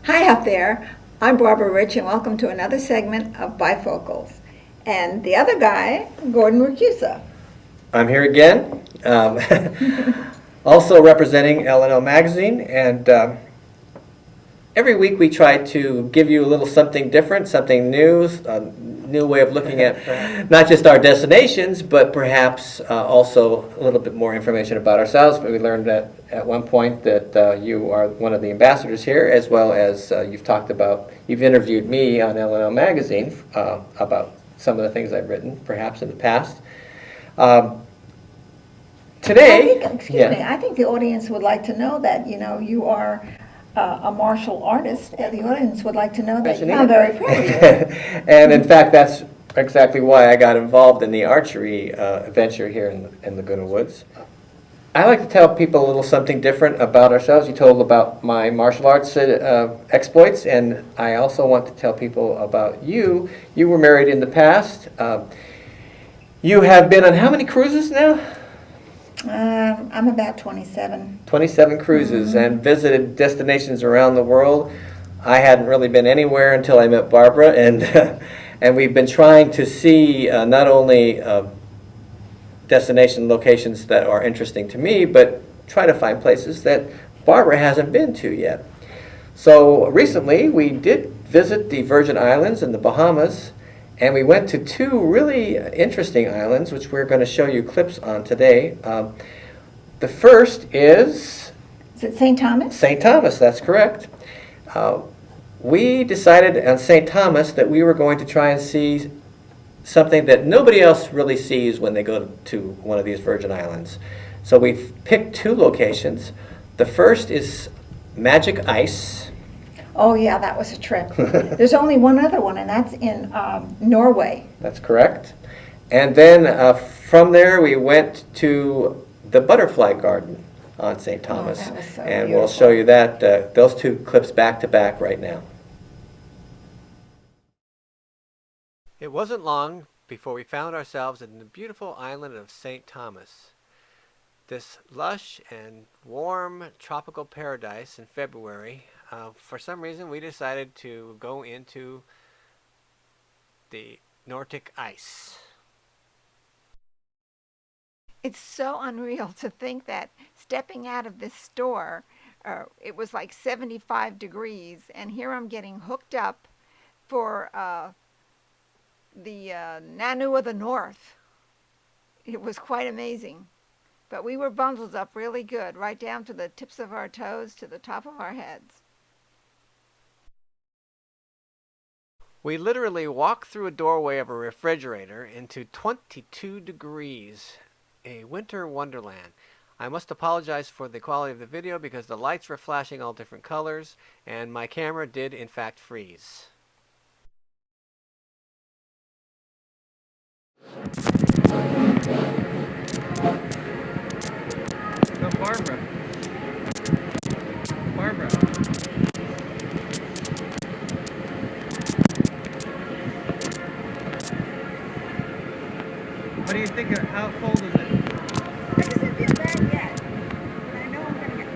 Hi out there. I'm Barbara Rich, and welcome to another segment of Bifocals. And the other guy, Gordon Richiusa. I'm here again, also representing L&L Magazine, and every week we try to give you a little something different, something new, a new way of looking at not just our destinations, but perhaps also a little bit more information about ourselves. We learned that at one point that you are one of the ambassadors here, as well as you've interviewed me on L&L Magazine about some of the things I've written, perhaps in the past. Today, I think the audience would like to know that, you are a martial artist, and the audience would like to know that. I'm very proud of you. And in fact, that's exactly why I got involved in the archery venture here in Laguna Woods. I like to tell people a little something different about ourselves. You told about my martial arts exploits, and I also want to tell people about you. You were married in the past. You have been on how many cruises now? I'm about 27. 27 cruises and visited destinations around the world. I hadn't really been anywhere until I met Barbara, and and we've been trying to see not only destination locations that are interesting to me, but try to find places that Barbara hasn't been to yet. So recently we did visit the Virgin Islands and the Bahamas, and we went to two really interesting islands, which we're going to show you clips on today. The first is... Is it St. Thomas? St. Thomas, that's correct. We decided on St. Thomas that we were going to try and see something that nobody else really sees when they go to one of these Virgin Islands. So we've picked two locations. The first is Magic Ice. Oh yeah, that was a trip. There's only one other one, and that's in Norway. That's correct. And then from there we went to the Butterfly Garden on St. Thomas. Oh, that was so and beautiful. We'll show you that those two clips back to back right now. It wasn't long before we found ourselves in the beautiful island of St. Thomas. This lush and warm tropical paradise in February. For some reason we decided to go into the Nordic ice. It's so unreal to think that stepping out of this store, it was like 75 degrees, and here I'm getting hooked up for the Nanu of the North. It was quite amazing. But we were bundled up really good, right down to the tips of our toes to the top of our heads. We literally walked through a doorway of a refrigerator into 22 degrees, a winter wonderland. I must apologize for the quality of the video because the lights were flashing all different colors, and my camera did in fact freeze. So Barbara. What do you think? How cold is it? It doesn't feel bad yet, but I know I'm going to get...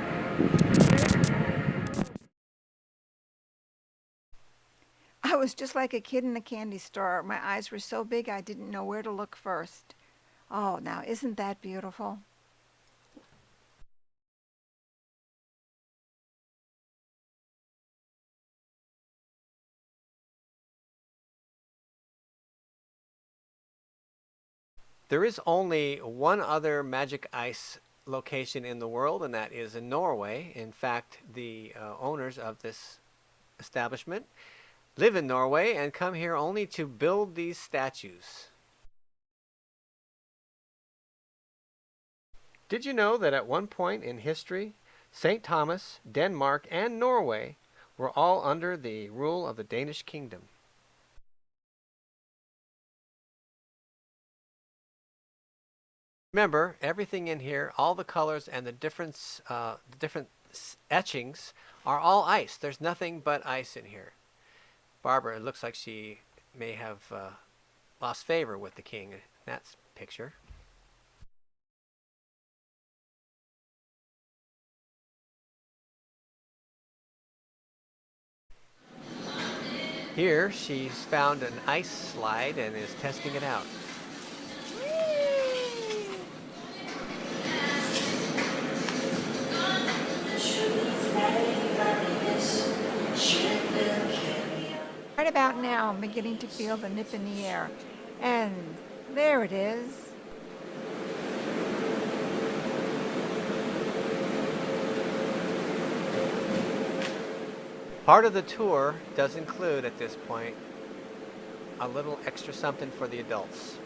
I was just like a kid in a candy store. My eyes were so big I didn't know where to look first. Oh, now isn't that beautiful? There is only one other Magic Ice location in the world, and that is in Norway. In fact, the owners of this establishment live in Norway and come here only to build these statues. Did you know that at one point in history, St. Thomas, Denmark, and Norway were all under the rule of the Danish kingdom? Remember, everything in here, all the colors and the different etchings are all ice. There's nothing but ice in here. Barbara, it looks like she may have lost favor with the king in that picture. Here she's found an ice slide and is testing it out. Right about now, I'm beginning to feel the nip in the air. And there it is. Part of the tour does include, at this point, a little extra something for the adults.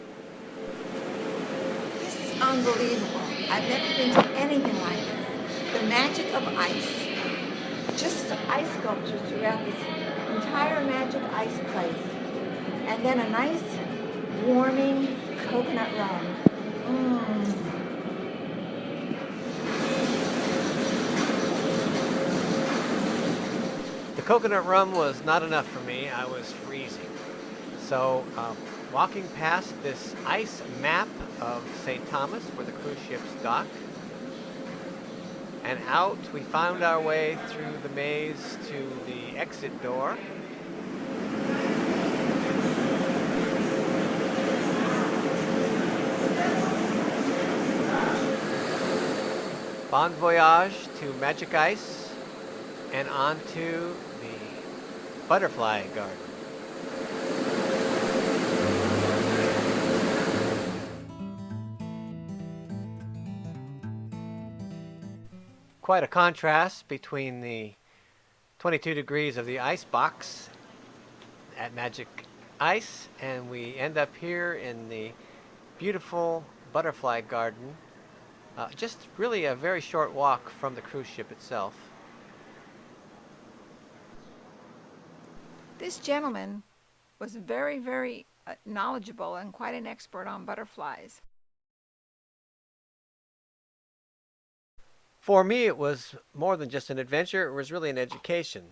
This is unbelievable. I've never been to anything like this. The magic of ice. Just ice sculptures throughout this entire magic ice place. And then a nice, warming coconut rum. The coconut rum was not enough for me. I was freezing. So, walking past this ice map of St. Thomas, where the cruise ships dock, and out we found our way through the maze to the exit door. Bon voyage to Magic Ice and onto the Butterfly Garden. Quite a contrast between the 22 degrees of the ice box at Magic Ice, and we end up here in the beautiful Butterfly Garden. Just really a very short walk from the cruise ship itself. This gentleman was very, very knowledgeable and quite an expert on butterflies. For me, it was more than just an adventure. It was really an education.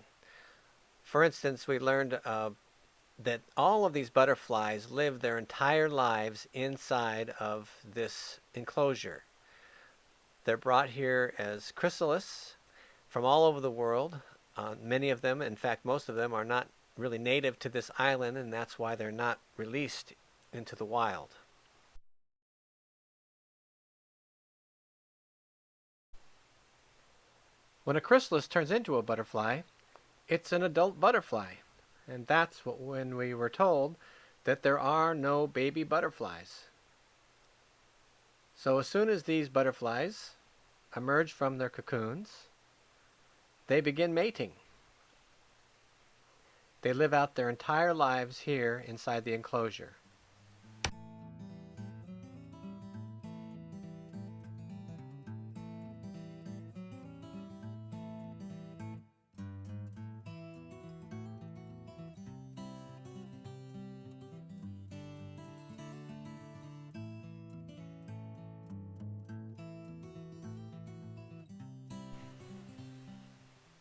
For instance, we learned that all of these butterflies live their entire lives inside of this enclosure. They're brought here as chrysalis from all over the world. Many of them, in fact, most of them, are not really native to this island, and that's why they're not released into the wild. When a chrysalis turns into a butterfly, it's an adult butterfly. And that's when we were told that there are no baby butterflies. So as soon as these butterflies emerge from their cocoons, they begin mating. They live out their entire lives here inside the enclosure.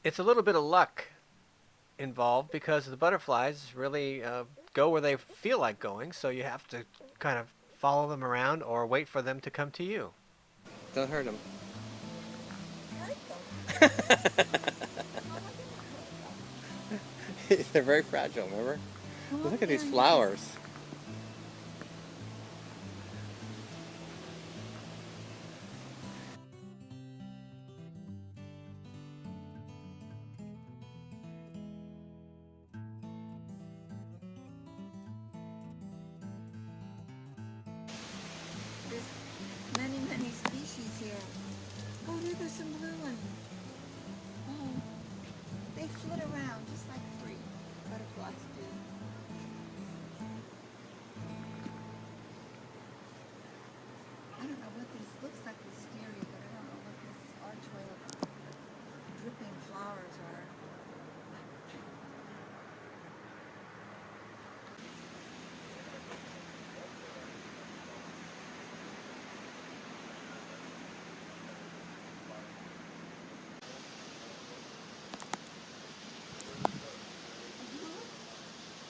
It's a little bit of luck involved because the butterflies really go where they feel like going, so you have to kind of follow them around or wait for them to come to you. Don't hurt them. They're very fragile, remember? Look at these flowers. There's many, many species here. Oh, look, there's some blue ones. Oh, they flit around just like free butterflies do. I don't know what this looks like, wisteria, but I don't know what this archway of dripping flowers are.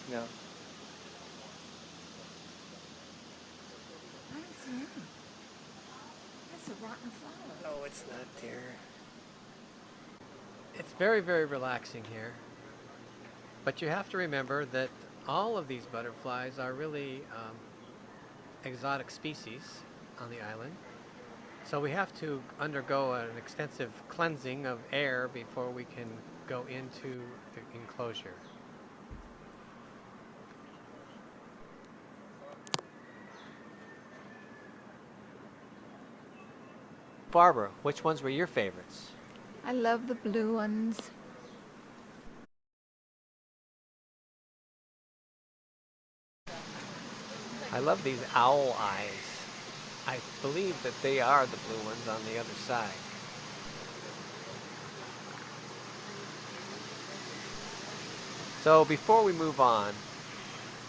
No. I don't see any. That's a rotten flower. No, it's not, dear. It's very, very relaxing here. But you have to remember that all of these butterflies are really exotic species on the island. So we have to undergo an extensive cleansing of air before we can go into the enclosure. Barbara, which ones were your favorites? I love the blue ones. I love these owl eyes. I believe that they are the blue ones on the other side. So before we move on,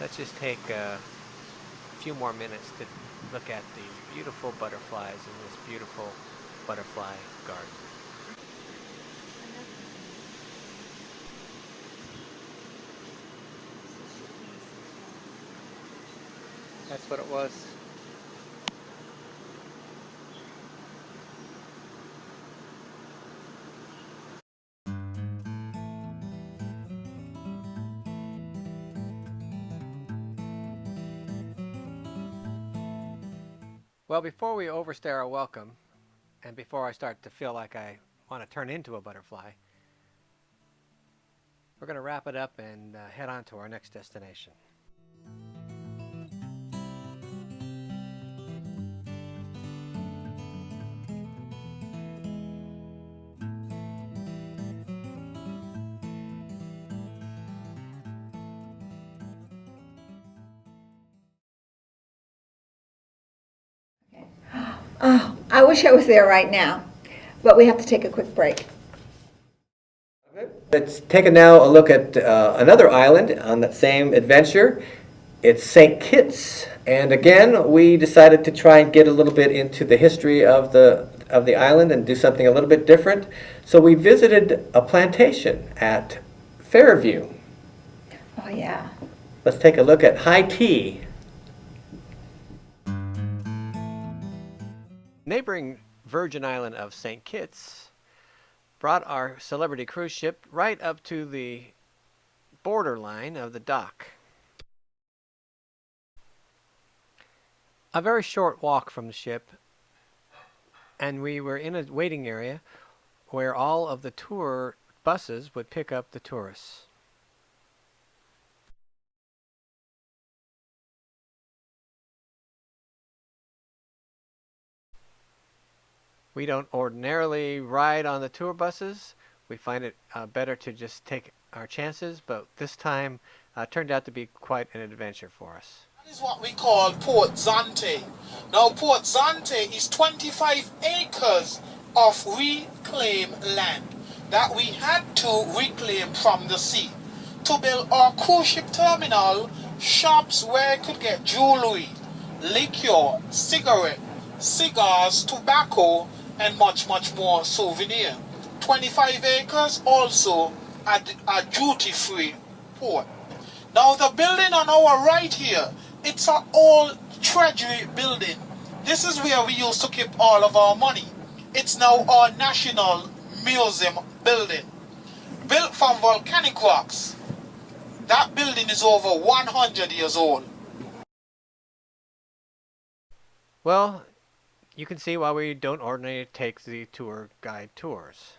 let's just take a few more minutes to look at these beautiful butterflies in this beautiful butterfly garden. That's what it was. Well, before we overstay our welcome, and before I start to feel like I want to turn into a butterfly, we're going to wrap it up and head on to our next destination. Oh, I wish I was there right now, but we have to take a quick break. Let's take now a look at another island on that same adventure. It's St. Kitts, and again we decided to try and get a little bit into the history of the island and do something a little bit different. So we visited a plantation at Fairview. Oh, yeah. Let's take a look at high tea. Neighboring Virgin Island of St. Kitts brought our celebrity cruise ship right up to the borderline of the dock. A very short walk from the ship, and we were in a waiting area where all of the tour buses would pick up the tourists. We don't ordinarily ride on the tour buses. We find it better to just take our chances, but this time turned out to be quite an adventure for us. That is what we call Port Zante. Now, Port Zante is 25 acres of reclaimed land that we had to reclaim from the sea to build our cruise ship terminal, shops where you could get jewelry, liquor, cigarette, cigars, tobacco, and much, much more souvenir. 25 acres also a duty-free port. Now the building on our right here, it's an old treasury building. This is where we used to keep all of our money. It's now our National Museum building. Built from volcanic rocks. That building is over 100 years old. Well, you can see why we don't ordinarily take the tour guide tours.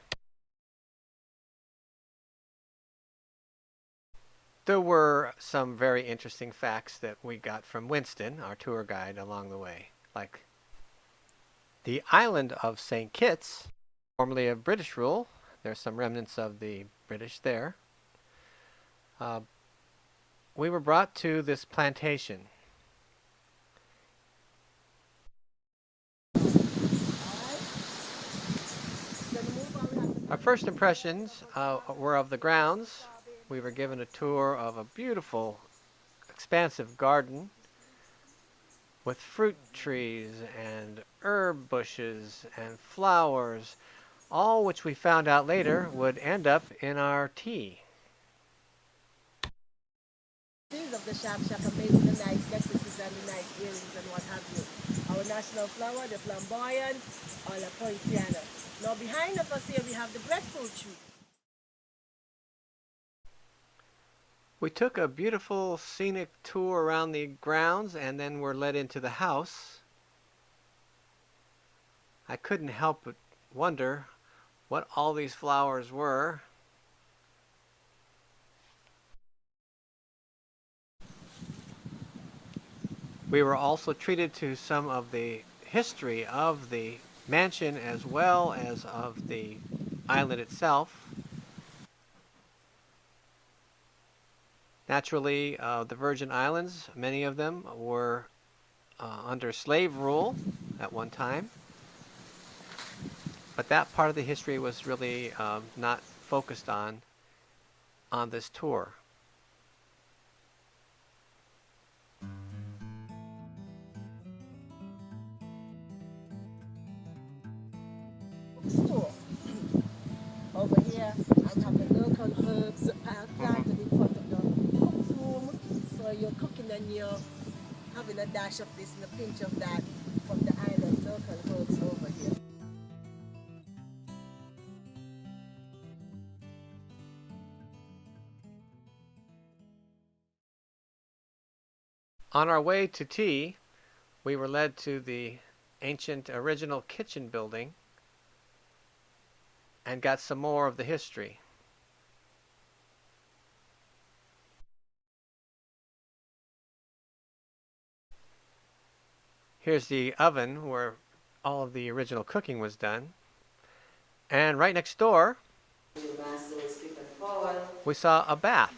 There were some very interesting facts that we got from Winston, our tour guide, along the way. Like the island of St. Kitts, formerly of British rule. There's some remnants of the British there. We were brought to this plantation. Our first impressions were of the grounds. We were given a tour of a beautiful, expansive garden with fruit trees and herb bushes and flowers, all which we found out later would end up in our tea. Of the shop are made with the nice necklaces and the nice earrings and what have you. Our national flower, the flamboyant, or the poinciana. Now behind of us here we have the breadfruit tree. We took a beautiful scenic tour around the grounds and then were led into the house. I couldn't help but wonder what all these flowers were. We were also treated to some of the history of the mansion as well as of the island itself. Naturally, the Virgin Islands, many of them were under slave rule at one time. But that part of the history was really not focused on this tour. Store. Over here, I'm having local herbs planted in front of the cook's room. So you're cooking and you're having a dash of this and a pinch of that from the island local herbs over here. On our way to tea, we were led to the ancient original kitchen building and got some more of the history. Here's the oven where all of the original cooking was done. And right next door, we saw a bath.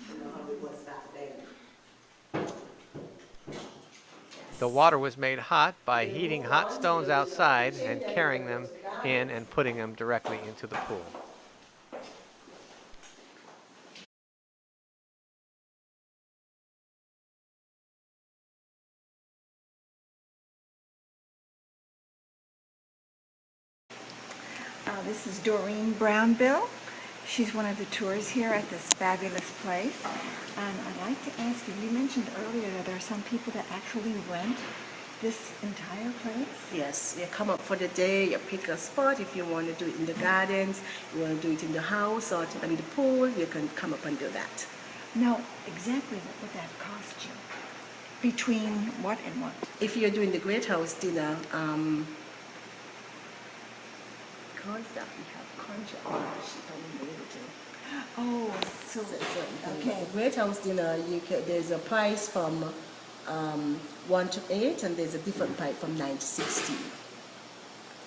The water was made hot by heating hot stones outside and carrying them in and putting them directly into the pool. This is Doreen Brownbill. She's one of the tours here at this fabulous place. And I'd like to ask you, you mentioned earlier that there are some people that actually rent this entire place? Yes, you come up for the day, you pick a spot. If you want to do it in the gardens, you want to do it in the house or in the pool, you can come up and do that. Now, exactly what would that cost you? Between what and what? If you're doing the Great House dinner, because that we have contract, she told me to. Oh, so, okay. The Great House dinner, there's a price from 1 to 8, and there's a different price from 9 to 16.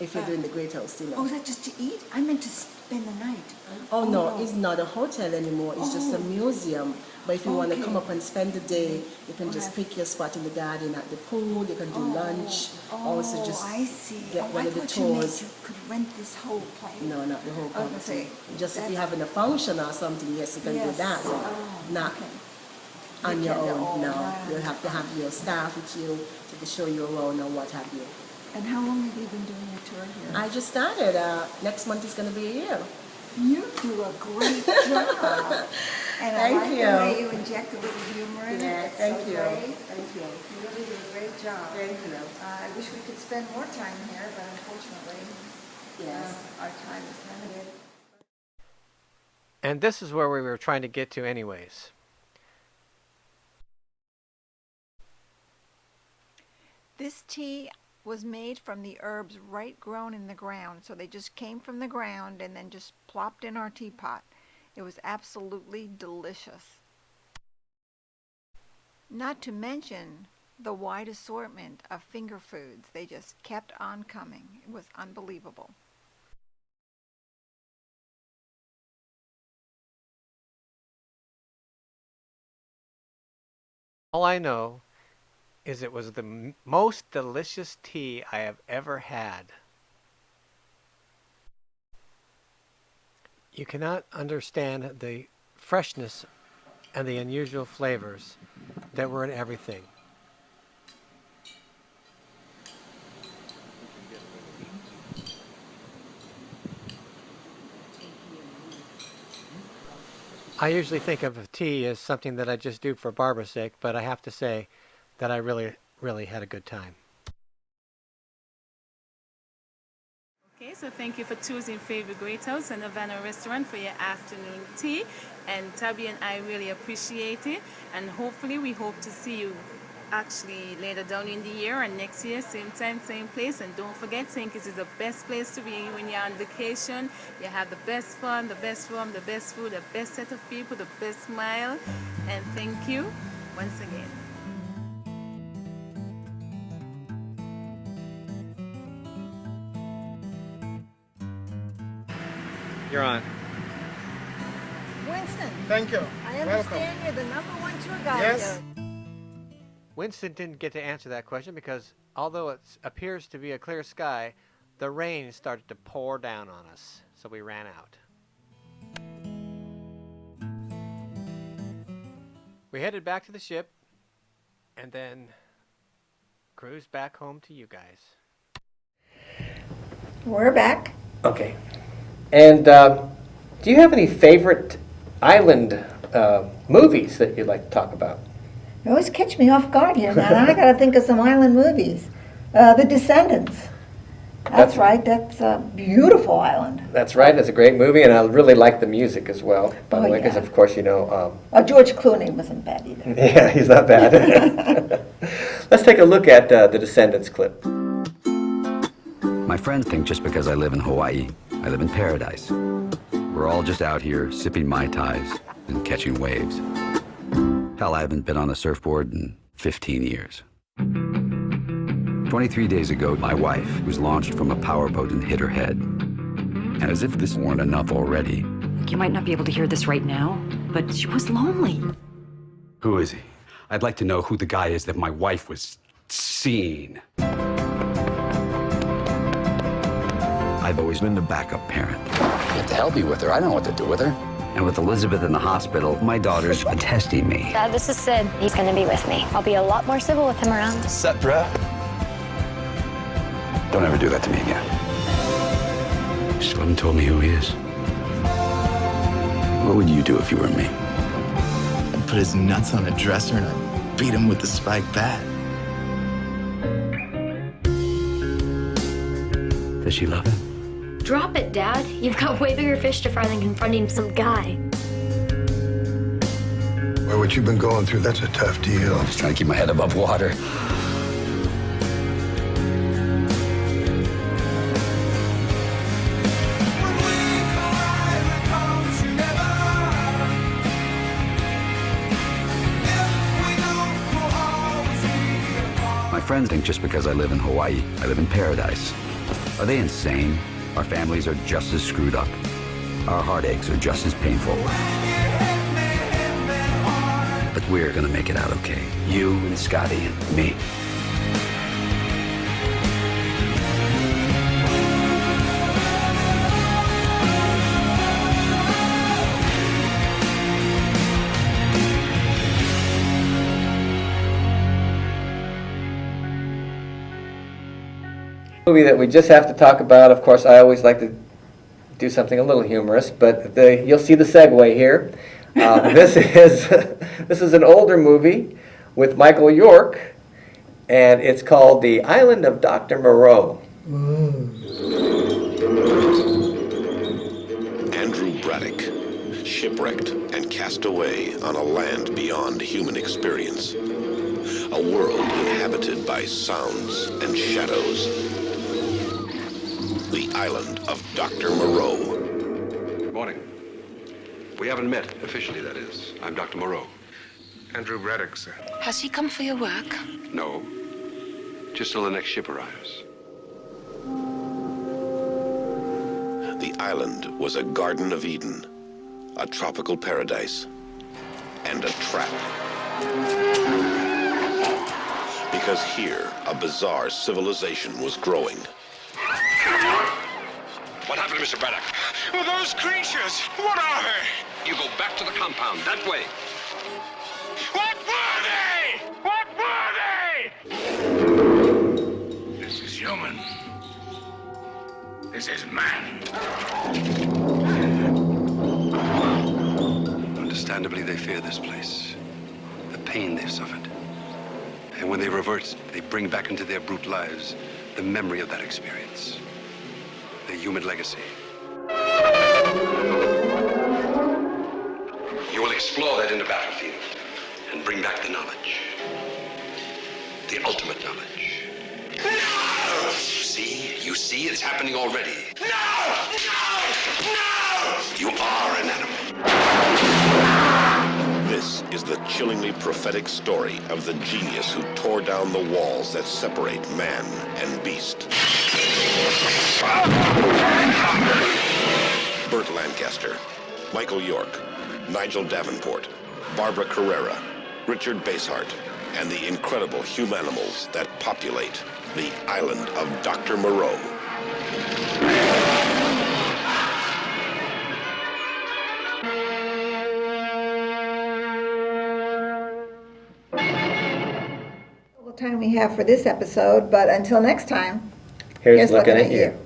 If you're doing the Great House dinner. Oh, is that just to eat? I meant to spend the night. Oh no, it's not a hotel anymore. It's just a museum. But if you want to come up and spend the day, you can just pick your spot in the garden at the pool. You can do lunch. Also, just I see. get one I of the thought you meant tours. you could rent this whole place. No, not the whole Okay, property. Just if you're having a function or something, yes, you can do that. But not on your own. No, you'll have to have your staff with you to show you around or what have you. And how long have you been doing a tour here? I just started. Next month is going to be a year. You do a great job. And I Thank like you. the way you inject a little humor in Yeah, it. It's thank so you. great. Thank you. You really do a great job. Thank you. I wish we could spend more time here, but unfortunately, Yes. our time is limited. And this is where we were trying to get to anyways. This tea was made from the herbs right grown in the ground. So they just came from the ground and then just plopped in our teapot. It was absolutely delicious. Not to mention the wide assortment of finger foods. They just kept on coming. It was unbelievable. All I know is it was the most delicious tea I have ever had. You cannot understand the freshness and the unusual flavors that were in everything. I usually think of tea as something that I just do for Barbara's sake, but I have to say that I really had a good time. Okay, So thank you for choosing Fairview Great House and Nirvana Restaurant for your afternoon tea. And Tabby and I really appreciate it. And hopefully we hope to see you actually later down in the year and next year, same time, same place. And don't forget, St. Kitts is the best place to be when you're on vacation. You have the best fun, the best room, the best food, the best set of people, the best smile. And thank you once again. You're on. Winston, Thank you. I understand you're the #1 tour guide Yes. here. Winston didn't get to answer that question because although it appears to be a clear sky, the rain started to pour down on us, so we ran out. We headed back to the ship and then cruised back home to you guys. We're back. Okay. And do you have any favorite island movies that you'd like to talk about? You always catch me off guard here, man. I got to think of some island movies. The Descendants. That's right. That's a beautiful island. That's right. It's a great movie, and I really like the music as well, by the way, because yeah. of course, you know... George Clooney wasn't bad either. yeah, he's not bad. Let's take a look at the Descendants clip. My friends think just because I live in Hawaii, I live in paradise. We're all just out here sipping Mai Tais and catching waves. Hell, I haven't been on a surfboard in 15 years. 23 days ago, my wife was launched from a powerboat and hit her head. And as if this weren't enough already... You might not be able to hear this right now, but she was lonely. Who is he? I'd like to know who the guy is that my wife was seeing. I've always been the backup parent. You have to help me with her. I don't know what to do with her. And with Elizabeth in the hospital, my daughter's testing me. Dad, this is Sid. He's gonna be with me. I'll be a lot more civil with him around. Sup, bruh? Don't ever do that to me again. Still haven't told me who he is. What would you do if you were me? I'd put his nuts on a dresser and I'd beat him with the spiked bat. Does she love him? Drop it, Dad. You've got way bigger fish to fry than confronting some guy. Well, what you've been going through, that's a tough deal. I'm just trying to keep my head above water. My friends think just because I live in Hawaii, I live in paradise. Are they insane? Our families are just as screwed up. Our heartaches are just as painful. But we're gonna make it out okay. You and Scotty and me. Movie that we just have to talk about. Of course, I always like to do something a little humorous, but you'll see the segue here. This is an older movie with Michael York, and it's called The Island of Dr. Moreau. Andrew Braddock, shipwrecked and cast away on a land beyond human experience. A world inhabited by sounds and shadows. The Island of Dr. Moreau. Good morning. We haven't met, officially that is. I'm Dr. Moreau. Andrew Braddock, sir. Has he come for your work? No. Just till the next ship arrives. The island was a Garden of Eden, a tropical paradise, and a trap. Because here, a bizarre civilization was growing. What happened to Mr. Braddock? Well, those creatures, what are they? You go back to the compound, that way. What were they? What were they? This is human. This is man. Understandably, they fear this place. The pain they've suffered. And when they revert, they bring back into their brute lives the memory of that experience. They human legacy. You will explore that in the battlefield and bring back the knowledge. The ultimate knowledge. No! You see, it's happening already. No! No! No! You are an animal. This is the chillingly prophetic story of the genius who tore down the walls that separate man and beast. Burt Lancaster, Michael York, Nigel Davenport, Barbara Carrera, Richard Basehart, and the incredible humanimals that populate the island of Dr. Moreau. All the time we have for this episode, but until next time, Here's looking at you.